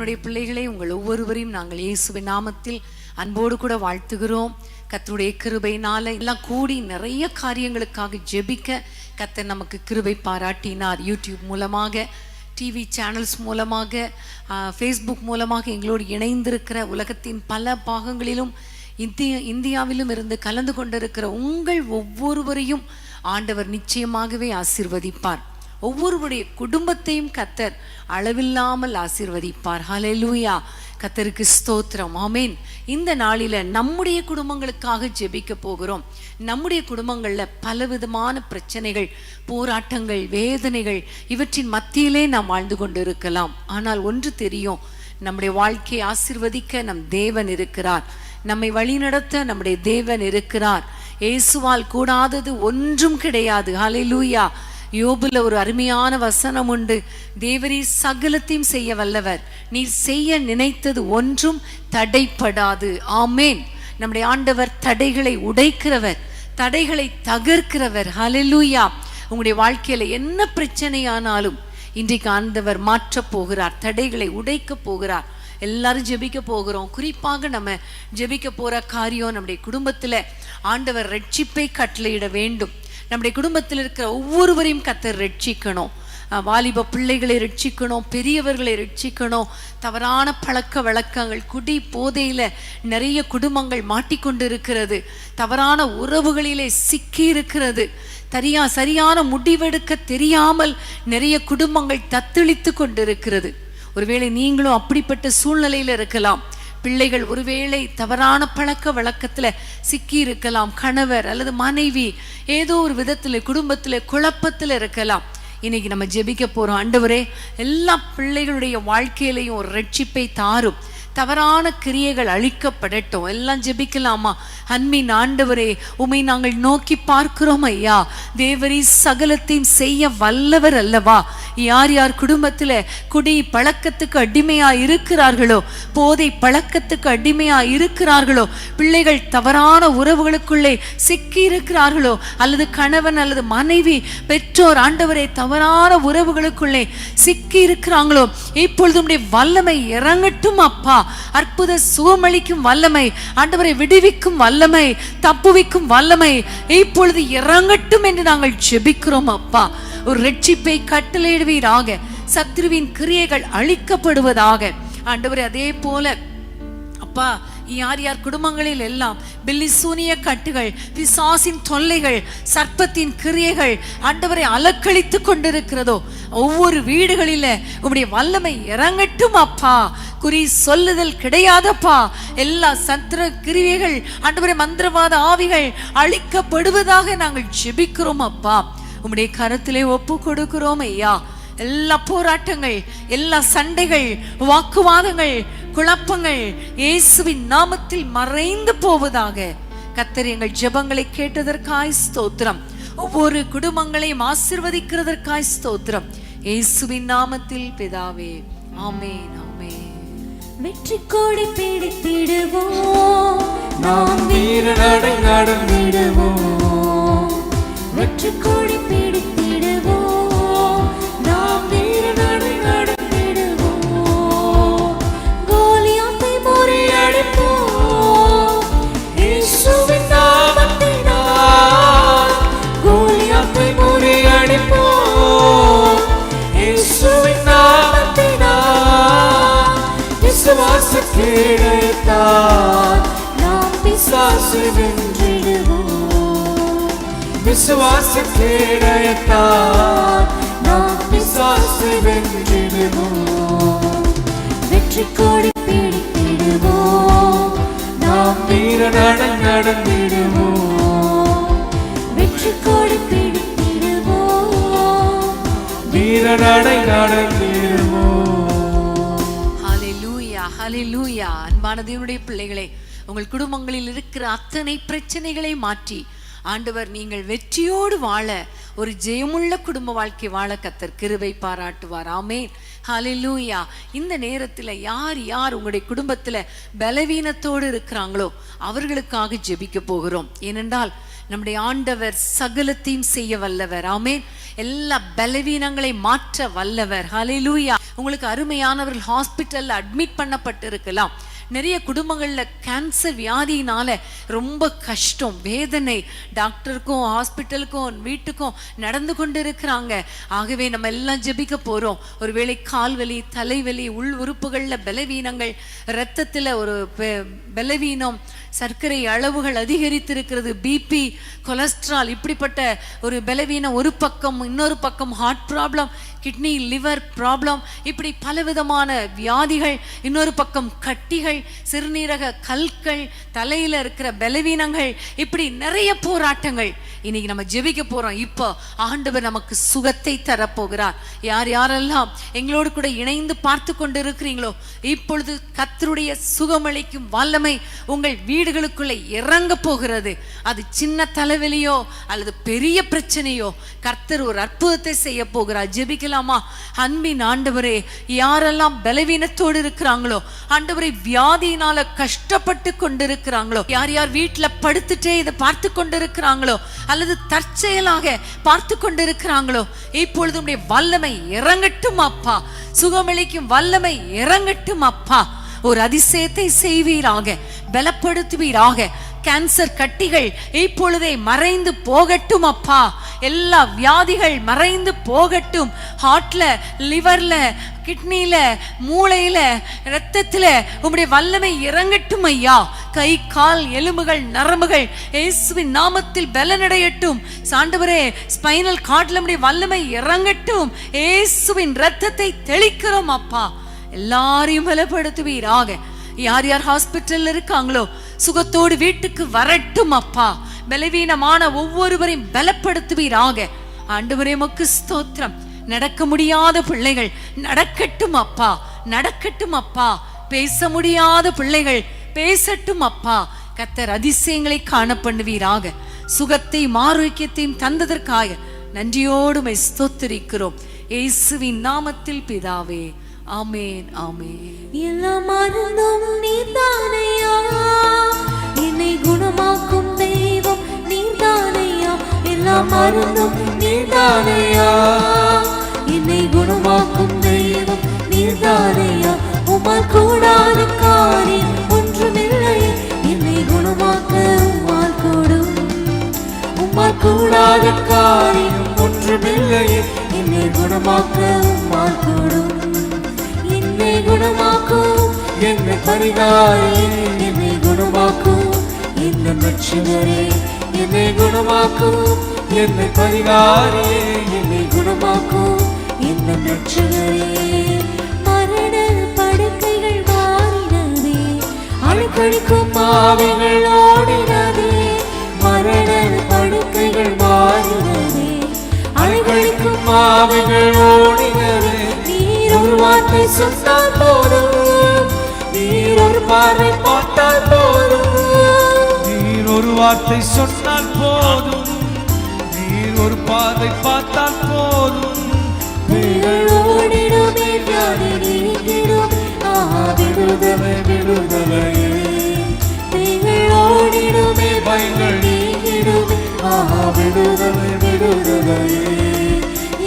தேவனுடைய பிள்ளைகளே, உங்கள் ஒவ்வொருவரையும் நாங்கள் இயேசுவின் நாமத்தில் அன்போடு கூட வாழ்த்துகிறோம். கர்த்தருடைய கிருபையினால எல்லாம் கூடி நிறைய காரியங்களுக்காக ஜெபிக்க கர்த்தர் நமக்கு கிருபை பாராட்டினார். யூடியூப் மூலமாக, டிவி சேனல்ஸ் மூலமாக, ஃபேஸ்புக் மூலமாக எங்களோடு இணைந்திருக்கிற உலகத்தின் பல பாகங்களிலும் இந்தியாவிலும் இருந்து கலந்து கொண்டிருக்கிற உங்கள் ஒவ்வொருவரையும் ஆண்டவர் நிச்சயமாகவே ஆசீர்வதிப்பார். ஒவ்வொருவருடைய குடும்பத்தையும் கர்த்தர் அளவில்லாமல் ஆசீர்வதிப்பார். ஹல்லேலூயா, கர்த்தருக்கு ஸ்தோத்திரம், ஆமேன். இந்த நாளில நம்முடைய குடும்பங்களுக்காக ஜெபிக்க போகிறோம். நம்முடைய குடும்பங்கள்ல பலவிதமான பிரச்சனைகள், போராட்டங்கள், வேதனைகள், இவற்றின் மத்தியிலே நாம் வாழ்ந்து கொண்டு இருக்கலாம். ஆனால் ஒன்று தெரியும், நம்முடைய வாழ்க்கையை ஆசீர்வதிக்க நம் தேவன் இருக்கிறார். நம்மை வழிநடத்த நம்முடைய தேவன் இருக்கிறார். இயேசுவால் கூடாதது ஒன்றும் கிடையாது. ஹல்லேலூயா. யோபுல ஒரு அருமையான வசனம் உண்டு. தேவரீர் சகலத்தையும் செய்ய வல்லவர், நீர் செய்ய நினைத்தது ஒன்றும் தடைப்படாது. ஆமேன். நம்முடைய ஆண்டவர் தடைகளை உடைக்கிறவர், தடைகளை தகர்க்கிறவர். ஹல்லேலூயா. உங்களுடைய வாழ்க்கையில என்ன பிரச்சனையானாலும் இன்றைக்கு ஆண்டவர் மாற்றப் போகிறார், தடைகளை உடைக்க போகிறார். எல்லாரும் ஜெபிக்க போகிறோம். குறிப்பாக நம்ம ஜெபிக்க போற காரியம், நம்முடைய குடும்பத்துல ஆண்டவர் ரட்சிப்பை கட்டளையிட வேண்டும். நம்முடைய குடும்பத்தில் இருக்கிற ஒவ்வொருவரையும் கர்த்தர் ரட்சிக்கணும். வாலிப பிள்ளைகளை ரட்சிக்கணும், பெரியவர்களை ரட்சிக்கணும். தவறான பழக்க வழக்கங்கள், குடி போதையில நிறைய குடும்பங்கள் மாட்டிக்கொண்டு இருக்கிறது. தவறான உறவுகளிலே சிக்கி இருக்கிறது. சரியான முடிவெடுக்க தெரியாமல் நிறைய குடும்பங்கள் தத்தளித்து கொண்டிருக்கிறது. ஒருவேளை நீங்களும் அப்படிப்பட்ட சூழ்நிலையில இருக்கலாம். பிள்ளைகள் ஒருவேளை தவறான பழக்க வழக்கத்துல சிக்கி இருக்கலாம். கணவர் அல்லது மனைவி ஏதோ ஒரு விதத்துல குடும்பத்துல குழப்பத்துல இருக்கலாம். இன்னைக்கு நம்ம ஜெபிக்க போறோம். ஆண்டவரே, எல்லா பிள்ளைகளுடைய வாழ்க்கையிலையும் ஒரு ரட்சிப்பை தாரும். தவறான கிரியைகள் அழிக்கப்படட்டும். எல்லாம் ஜெபிக்கலாமா? அன்பின் ஆண்டவரே, உம்மை நாங்கள் நோக்கி பார்க்கிறோம் ஐயா. தேவரீ சகலத்தையும் செய்ய வல்லவர் அல்லவா? யார் யார் குடும்பத்துல குடி பழக்கத்துக்கு அடிமையா இருக்கிறார்களோ, போதை பழக்கத்துக்கு அடிமையா இருக்கிறார்களோ, பிள்ளைகள் தவறான உறவுகளுக்குள்ளே சிக்கி இருக்கிறார்களோ, அல்லது கணவன் அல்லது மனைவி, பெற்றோர் ஆண்டவரே தவறான உறவுகளுக்குள்ளே சிக்கி இருக்கிறாங்களோ, இப்பொழுது உம்முடைய வல்லமை இறங்கட்டும் அப்பா. அற்புத சுகமளிக்கும் வல்லமை, ஆண்டவரை விடுவிக்கும் வல்லமை, தப்புவிக்கும் வல்லமை இப்பொழுது இறங்கட்டும் என்று நாங்கள் ஜெபிக்கிறோம் அப்பா. ஒரு ரட்சிப்பை கட்டளையிடுவீராக. சத்ருவின் கிரியைகள் அழிக்கப்படுவதாக ஆண்டவரே. அதே போல அப்பா, யார் யார் குடும்பங்களில் எல்லாம் பில்லி சூனிய கட்டுகள், பிசாசின் தொல்லைகள், சர்ப்பத்தின் கிரியைகள் ஆண்டவரை அலக்களித்து கொண்டிருக்கிறதோ, ஒவ்வொரு வீடுகளில உம்முடைய வல்லமை இறங்கட்டும் அப்பா. குறி சொல்லுதல் கிடையாதப்பா. எல்லா சத்திர கிரியைகள் ஆண்டவரை, மந்திரவாத ஆவிகள் அழிக்கப்படுவதாக நாங்கள் ஜெபிக்கிறோம் அப்பா. உம்முடைய கரத்திலே ஒப்பு கொடுக்கிறோம் ஐயா. எல்லா போராட்டங்கள், எல்லா சண்டைகள், வாக்குவாதங்கள், குழப்பங்கள் இயேசுவின் நாமத்தில் மறைந்து போவதாக. கர்த்தர் எங்கள் ஜெபங்களை கேட்டதற்காய் ஸ்தோத்திரம். ஒவ்வொரு குடும்பங்களையும் ஆசீர்வதிக்கிறதற்காய் ஸ்தோத்திரம். இயேசுவின் நாமத்தில் பிதாவே, ஆமென், ஆமென். வெற்றி கொடி பிடித்திடுவோம், நாம் வீர நடை நடந்திடுவோம். வெற்றி கொடி பிடித்திடுவோம், நாம் வீர நடை நடந்திடுவோம். கோலியாத்தை முறியடிப்போம், இயேசுவின் நாமத்தினால். கோலியாத்தை முறியடிப்போம், இயேசுவின் நாமத்தினால். விசுவாச கேடயத்தால் நாம் பிசாசை வென்றிடுவோம். விசுவாச கேடயத்தால் நாம் பிசாசை வென்றிடுவோம். வெற்றி கொடி பிடித்திடுவோம், நாம் வீர நடை நடந்திடுவோம். வெற்றி கொடி பிடித்திடுவோம், வீர நடை நடந்திடுவோம். ஹல்லேலூயா, ஹல்லேலூயா. அன்பான தேவனுடைய பிள்ளைகளே, உங்கள் குடும்பங்களில் இருக்கிற அத்தனை பிரச்சனைகளை மாற்றி ஆண்டவர் நீங்கள் வெற்றியோடு வாழ ஒரு ஜெயமுள்ள குடும்ப வாழ்க்கை வாழ கர்த்தர் கிருபை பாராட்டுவார். ஆமென், ஹல்லேலூயா. இந்த நேரத்தில் யார் யார் உங்களுடைய குடும்பத்துல பலவீனத்தோடு இருக்கிறாங்களோ அவர்களுக்காக ஜெபிக்க போகிறோம். ஏனென்றால் நம்முடைய ஆண்டவர் சகலத்தையும் செய்ய வல்லவர். ஆமென். எல்லா பலவீனங்களை மாற்ற வல்லவர். ஹல்லேலூயா. உங்களுக்கு அருமையானவர்கள் ஹாஸ்பிட்டல்ல அட்மிட் பண்ணப்பட்டு இருக்கலாம். நிறைய குடும்பங்கள்ல கேன்சர் வியாதியினால ரொம்ப கஷ்டம், வேதனை, டாக்டருக்கும் ஹாஸ்பிட்டலுக்கும் வீட்டுக்கும் நடந்து கொண்டு இருக்கிறாங்க. ஆகவே நம்ம எல்லாம் ஜெபிக்க போறோம். ஒருவேளை கால்வலி, தலைவலி, உள் உறுப்புகள்ல பலவீனங்கள், இரத்தத்துல ஒரு பலவீனம், சர்க்கரை அளவுகள் அதிகரித்திருக்கிறது, பிபி, கொலஸ்ட்ரால், இப்படிப்பட்ட ஒரு பலவீனம் ஒரு பக்கம், இன்னொரு பக்கம் heart problem, kidney liver problem, இப்படி பலவிதமான வியாதிகள், இன்னொரு பக்கம் கட்டிகள், சிறுநீரக கற்கள், தலையில இருக்கிற பலவீனங்கள், இப்படி நிறைய போராட்டங்கள். இன்னைக்கு நம்ம ஜெபிக்க போறோம். இப்போ ஆண்டவர் நமக்கு சுகத்தை தரப்போகிறார். யார் யாரெல்லாம் எங்களோடு கூட இணைந்து பார்த்து கொண்டு இருக்கிறீங்களோ இப்பொழுது கர்த்தருடைய சுகமளிக்கும் வல்லமை உங்கள் வீடுகளுக்குள்ளே இறங்க போகிறது. அது சின்ன தலைவலியோ அல்லது பெரிய பிரச்சனையோ கர்த்தர் ஒரு அற்புதத்தை செய்ய போகிறார். ஜெபிக்கலாமா? அன்பின் ஆண்டவரே, யாரெல்லாம் பலவீனத்தோடு இருக்கிறாங்களோ, ஆண்டவரே வியாதியினால கஷ்டப்பட்டு கொண்டிருக்கிறாங்களோ, யார் யார் வீட்டுல படுத்துட்டே இதை பார்த்து கொண்டிருக்கிறாங்களோ அல்லது தற்செயலாக பார்த்து கொண்டிருக்கிறாங்களோ இப்பொழுது உம்முடைய வல்லமை இறங்கட்டும் அப்பா. சுகமளிக்கும் வல்லமை இறங்கட்டும் அப்பா. ஒரு அதிசயத்தை செய்வீராக, பலப்படுத்துவீராக. கேன்சர் கட்டிகள் இப்பொழுதே மறைந்து போகட்டும் அப்பா. எல்லா வியாதிகள் மறைந்து போகட்டும். ஹார்ட்ல, லிவர்ல, கிட்னில, மூளையில, இரத்தத்துல உம்முடைய வல்லமை இறங்கட்டும் ஐயா. கை, கால், எலும்புகள், நரம்புகள் இயேசுவின் நாமத்தில் பலனடையட்டும். ஆண்டவரே, ஸ்பைனல் கார்ட்ல உம்முடைய வல்லமை இறங்கட்டும். இயேசுவின் இரத்தத்தை தெளிக்கிறோம் அப்பா. எல்லாரையும் பலப்படுத்துவீராக. யார் யார் ஹாஸ்பிட்டல்ல இருக்காங்களோ சுகத்தோடு வீட்டுக்கு வரட்டும் அப்பா. பலவீனமான ஒவ்வொருவரையும் பலப்படுத்துவீராக. ஆண்டவரே உமக்கு ஸ்தோத்திரம். நடக்க முடியாத பிள்ளைகள் நடக்கட்டும் அப்பா, நடக்கட்டும் அப்பா. பேச முடியாத பிள்ளைகள் பேசட்டும் அப்பா. கர்த்தர் அதிசயங்களை காண பண்ணுவீராக. சுகத்தையும் ஆரோக்கியத்தையும் தந்ததற்காக நன்றியோடு உம்மை ஸ்தோத்திரிக்கிறோம். இயேசுவின் நாமத்தில் பிதாவே, ஆமென், ஆமென். எல்லா மருந்தும் நீதானையா, என்னை குணமாக்கும் தெய்வம் நீதானையா. எல்லா மருந்தும் நீதானையா, என்னை குணமாக்கும் தெய்வம் நீதானையா. உம்மால் கூடாத காரியம் ஒன்றுமில்லை, என்னை குணமாக்க உம்மால் கூடும். உம்மால் கூடாத காரியம் ஒன்றுமில்லை, என்னை குணமாக்க உம்மால் கூடும். என்னை குணமாக்கும் என்னை பரிகாரி, என்னை குணமாக்கும் என்ன ரட்சகரே. என்னை குணமாக்கும் என்னை பரிகாரி, என்னை குணமாக்கும் என்ன ரட்சகரே. மரண படுக்கைகள் மாறினதே, அழுக்கழிக்கும் ஆவிகள் ஓடினதே. மரண படுக்கைகள் மாறினதே, அழுக்கழிக்கும் ஆவிகள் ஓடினதே. ஒரு வார்த்தை சொன்னால் போதும், நீர் ஒரு பார்வை பார்த்தால் போதும். நீர் ஒரு வார்த்தை சொன்னால் போதும், நீர் ஒரு பார்வை பார்த்தால் போதும். பேய்கள் ஓடிடுமே, வியாதி நீங்கிடுமே. விடுதலை விடுதலையே. பேய்கள் ஓடிடுமே, பயங்கள் நீங்கிடுமே. விடுதலை விடுதலையே.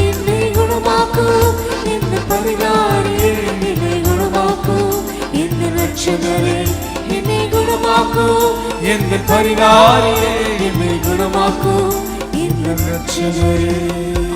என்னை குணமாக்கும் என்ன பரிகாரியே, என்னை குணமாக்கும் என்ன ரட்சகரே. என்னை குணமாக்கும் என்ன பரிகாரியே, என்னை குணமாக்கும் என்ன ரட்சகரே.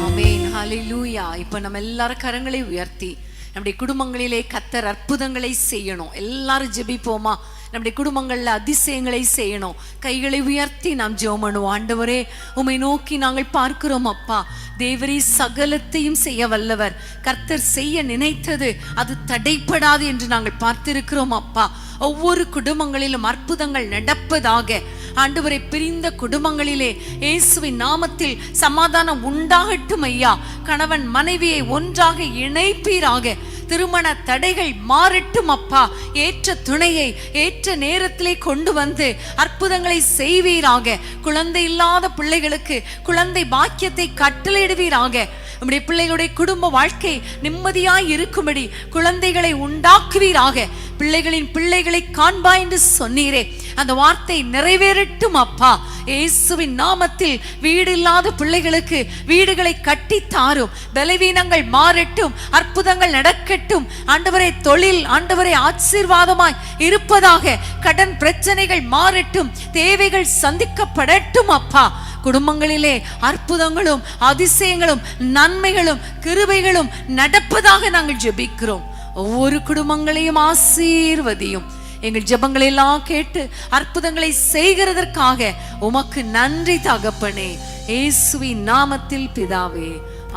ஆமென், ஹல்லேலூயா. இப்ப நம்ம எல்லாரும் கரங்களை உயர்த்தி நம்முடைய குடும்பங்களிலே கர்த்தர் அற்புதங்களை செய்யணும். எல்லாரும் ஜெபிப்போமா? நம்முடைய குடும்பங்கள்ல அதிசயங்களை செய்யணும். கைகளை உயர்த்தி நாம் ஜெபம் பண்ணுவோம். ஆண்டவரே, உம்மை நோக்கி நாங்கள் பார்க்கிறோம் அப்பா. தேவரே சகலத்தையும் செய்ய வல்லவர். கர்த்தர் செய்ய நினைத்தது அது தடைப்படாது என்று நாங்கள் பார்த்திருக்கிறோம் அப்பா. ஒவ்வொரு குடும்பங்களிலும் அற்புதங்கள் நடப்பதாக. ஆண்டவரை, பிரிந்த குடும்பங்களிலே இயேசுவின் நாமத்தில் சமாதானம் உண்டாகட்டும் ஐயா. கணவன் மனைவியை ஒன்றாக இணைப்பீராக. திருமண தடைகள் மாறட்டும் அப்பா. ஏற்ற துணையை ஏற்ற நேரத்திலே கொண்டு வந்து அற்புதங்களை செய்வீராக. குழந்தை இல்லாத பிள்ளைகளுக்கு குழந்தை பாக்கியத்தை கட்டளையிடுவீராக. நம்முடைய பிள்ளைகளுடைய குடும்ப வாழ்க்கை நிம்மதியாய் இருக்கும்படி குழந்தைகளை உண்டாக்குவீராக. பிள்ளைகளின் பிள்ளைகளை காண்பா என்று சொன்னீரே, அந்த வார்த்தை நிறைவேறட்டும் அப்பா. இயேசுவின் நாமத்தில் வீடு இல்லாத பிள்ளைகளுக்கு வீடுகளை கட்டி தாரும். பலவீனங்கள் மாறட்டும், அற்புதங்கள் நடக்கட்டும். ஆண்டவரே, தொழில் ஆண்டவரே ஆசீர்வாதமாய் இருப்பதாக. கடன் பிரச்சனைகள் மாறட்டும், தேவைகள் சந்திக்கப்படட்டும் அப்பா. குடும்பங்களிலே அற்புதங்களும் அதிசயங்களும் நன்மைகளும் கிருபைகளும் நடப்பதாக நாங்கள் ஜெபிக்கிறோம். ஒவ்வொரு குடும்பங்களையும் ஆசீர்வதியும். எங்கள் ஜெபங்களை எல்லாம் கேட்டு அற்புதங்களை செய்கிறதற்காக உமக்கு நன்றி தகப்பனே. இயேசுவின் நாமத்தில் பிதாவே,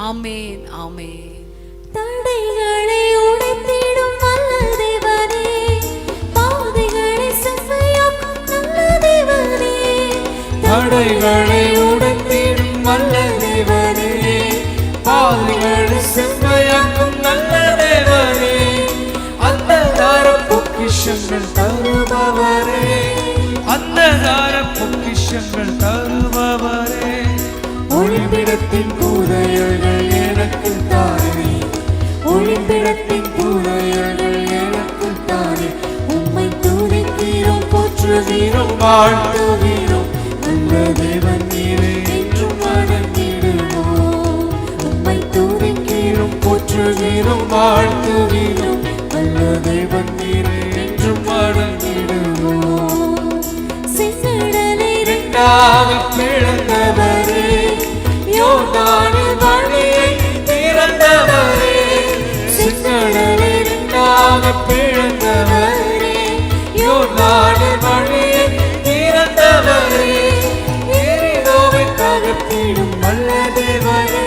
ஆமென், ஆமென். தடைகளை உடைத்திடும் நல்ல தேவனே, பாதைகளை செவ்வையாக்கும் நல்ல தேவனே. தடைகளை உடைத்திடும் நல்ல தேவனே, பாதைகளை செவ்வையாக்கும் நல்ல தேவனே. அந்தகார பொக்கிஷங்கள் தருபவரே, அந்தகார பொக்கிஷங்கள் தருபவரே. ஒளிப்பிடத்தின் புதையல்கள் எனக்கு தானே, ஒளிப்பிடத்தின் புதையல்கள் எனக்கு தானே. உம்மை துதிக்கிறோம், போற்றுகிறோம், வாழ்த்துகிறோம். நல்ல தேவன் நீரே என்றும் வணங்கிடுவோம். உம்மை துதிக்கிறோம், போற்றுகிறோம், வாழ்த்துகிறோம். நல்ல தேவன் நீரே என்றும் வணங்கிடுவோம். செங்கடலை இரண்டாக பிளந்தவரே, யோர்தானின் வழியை திறந்தவரே. செங்கடலை இரண்டாக பிளந்தவரே, யோர்தானின் வழியை திறந்தவரே. எரிகோவை தகர்த்திடும் வல்ல தேவரே,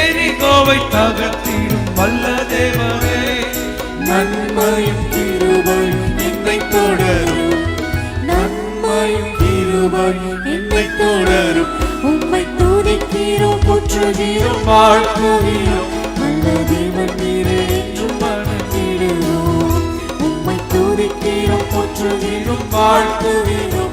எரிகோவை தகர்த்திடும் வல்ல தேவரே. நன்மையும் கிருபையும் என்னை தொடரும், நன்மையும் கிருபையும் என்னை தொடரும். உம்மை துதிக்கிறோம், போற்றுகிறோம், வாழ்த்துகிறோம். நல்ல தேவன் நீரே என்றும் வணங்கிடுவோம். உம்மை துதிக்கிறோம், போற்றுகிறோம், வாழ்த்துகிறோம்.